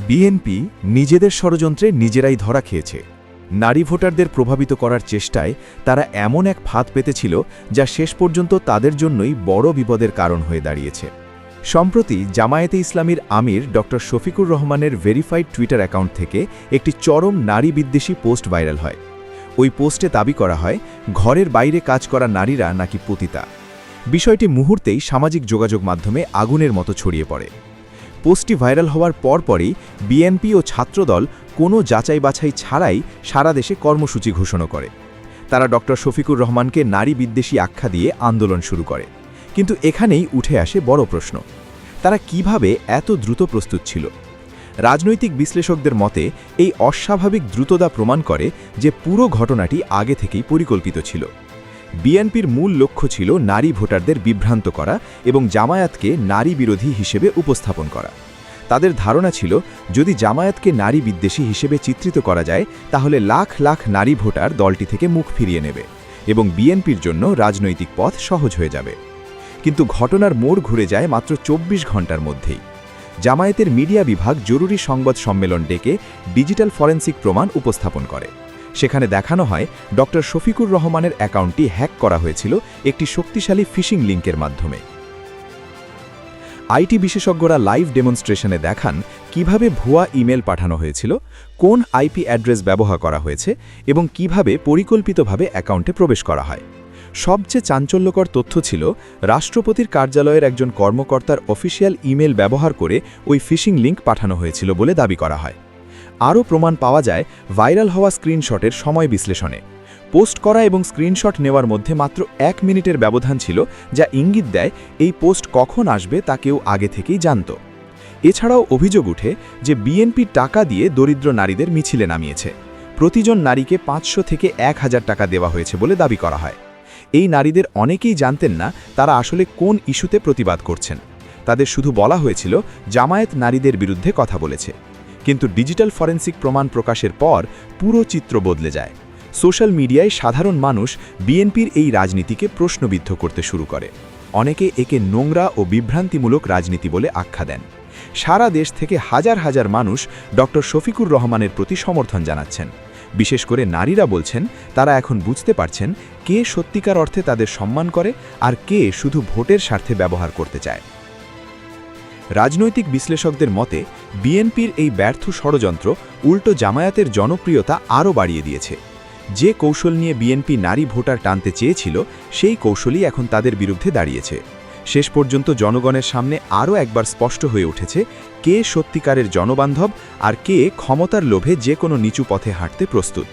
BNP নিজেদের ষড়যন্ত্রে নিজেরাই ধরা খেয়েছে। নারী ভোটারদের প্রভাবিত করার চেষ্টায় তারা এমন এক ফাঁদ পেতেছিল যা শেষ পর্যন্ত তাদের জন্যই বড় বিপদের কারণ হয়ে দাঁড়িয়েছে। সম্প্রতি জামায়াতে ইসলামীর আমির ড শফিকুর রহমানের ভেরিফাইড টুইটার অ্যাকাউন্ট থেকে একটি চরম নারী বিদ্বেষী পোস্ট ভাইরাল হয়। ওই পোস্টে দাবি করা হয় ঘরের বাইরে কাজ করা নারীরা নাকি পতিতা। বিষয়টি মুহূর্তেই সামাজিক যোগাযোগ মাধ্যমে আগুনের মতো ছড়িয়ে পড়ে। পোস্টটি ভাইরাল হওয়ার পরপরই বিএনপি ও ছাত্রদল কোনো যাচাই বাছাই ছাড়াই সারা দেশে কর্মসূচি ঘোষণা করে। তারা ড শফিকুর রহমানকে নারী বিদ্বেষী আখ্যা দিয়ে আন্দোলন শুরু করে। কিন্তু এখানেই উঠে আসে বড় প্রশ্ন, তারা কিভাবে এত দ্রুত প্রস্তুত ছিল? রাজনৈতিক বিশ্লেষকদের মতে এই অস্বাভাবিক দ্রুততা প্রমাণ করে যে পুরো ঘটনাটি আগে থেকেই পরিকল্পিত ছিল। বিএনপির মূল লক্ষ্য ছিল নারী ভোটারদের বিভ্রান্ত করা এবং জামায়াতকে নারী বিরোধী হিসেবে উপস্থাপন করা। তাদের ধারণা ছিল যদি জামায়াতকে নারী বিদ্বেষী হিসেবে চিত্রিত করা যায় তাহলে লাখ লাখ নারী ভোটার দলটি থেকে মুখ ফিরিয়ে নেবে এবং বিএনপির জন্য রাজনৈতিক পথ সহজ হয়ে যাবে। কিন্তু ঘটনার মোড় ঘুরে যায় মাত্র ২৪ ঘণ্টার মধ্যেই। জামায়াতের মিডিয়া বিভাগ জরুরি সংবাদ সম্মেলন ডেকে ডিজিটাল ফরেনসিক প্রমাণ উপস্থাপন করে। সেখানে দেখানো হয় ড শফিকুর রহমানের অ্যাকাউন্টটি হ্যাক করা হয়েছিল একটি শক্তিশালী ফিশিং লিঙ্কের মাধ্যমে। আইটি বিশেষজ্ঞরা লাইভ ডেমনস্ট্রেশনে দেখান কিভাবে ভুয়া ইমেল পাঠানো হয়েছিল, কোন আইপি অ্যাড্রেস ব্যবহার করা হয়েছে এবং কিভাবে পরিকল্পিতভাবে অ্যাকাউন্টে প্রবেশ করা হয়। সবচেয়ে চাঞ্চল্যকর তথ্য ছিল রাষ্ট্রপতির কার্যালয়ের একজন কর্মকর্তার অফিসিয়াল ইমেল ব্যবহার করে ওই ফিশিং লিঙ্ক পাঠানো হয়েছিল বলে দাবি করা হয়। আরও প্রমাণ পাওয়া যায় ভাইরাল হওয়া স্ক্রিনশটের সময় বিশ্লেষণে। পোস্ট করা এবং স্ক্রিনশট নেওয়ার মধ্যে মাত্র ১ মিনিটের ব্যবধান ছিল, যা ইঙ্গিত দেয় এই পোস্ট কখন আসবে তা কেউ আগে থেকেই জানত। এছাড়াও অভিযোগ উঠে যে বিএনপি টাকা দিয়ে দরিদ্র নারীদের মিছিলে নামিয়েছে। প্রতিজন নারীকে ৫০০ থেকে ১,০০০ টাকা দেওয়া হয়েছে বলে দাবি করা হয়। এই নারীদের অনেকেই জানতেন না তারা আসলে কোন ইস্যুতে প্রতিবাদ করছেন। তাদের শুধু বলা হয়েছিল জামায়াত নারীদের বিরুদ্ধে কথা বলেছে। কিন্তু ডিজিটাল ফরেনসিক প্রমাণ প্রকাশের পর পুরো চিত্র বদলে যায়। সোশ্যাল মিডিয়ায় সাধারণ মানুষ বিএনপির এই রাজনীতিকে প্রশ্নবিদ্ধ করতে শুরু করে। অনেকে একে নোংরা ও বিভ্রান্তিমূলক রাজনীতি বলে আখ্যা দেন। সারা দেশ থেকে হাজার হাজার মানুষ ড শফিকুর রহমানের প্রতি সমর্থন জানাচ্ছেন। বিশেষ করে নারীরা বলছেন তারা এখন বুঝতে পারছেন কে সত্যিকার অর্থে তাদের সম্মান করে আর কে শুধু ভোটের স্বার্থে ব্যবহার করতে চায়। রাজনৈতিক বিশ্লেষকদের মতে বিএনপির এই ব্যর্থ ষড়যন্ত্র উল্টো জামায়াতের জনপ্রিয়তা আরও বাড়িয়ে দিয়েছে। যে কৌশল নিয়ে বিএনপি নারী ভোটার টানতে চেয়েছিল সেই কৌশলই এখন তাদের বিরুদ্ধে দাঁড়িয়েছে। শেষ পর্যন্ত জনগণের সামনে আরও একবার স্পষ্ট হয়ে উঠেছে কে সত্যিকারের জনবান্ধব আর কে ক্ষমতার লোভে যে কোনো নিচু পথে হাঁটতে প্রস্তুত।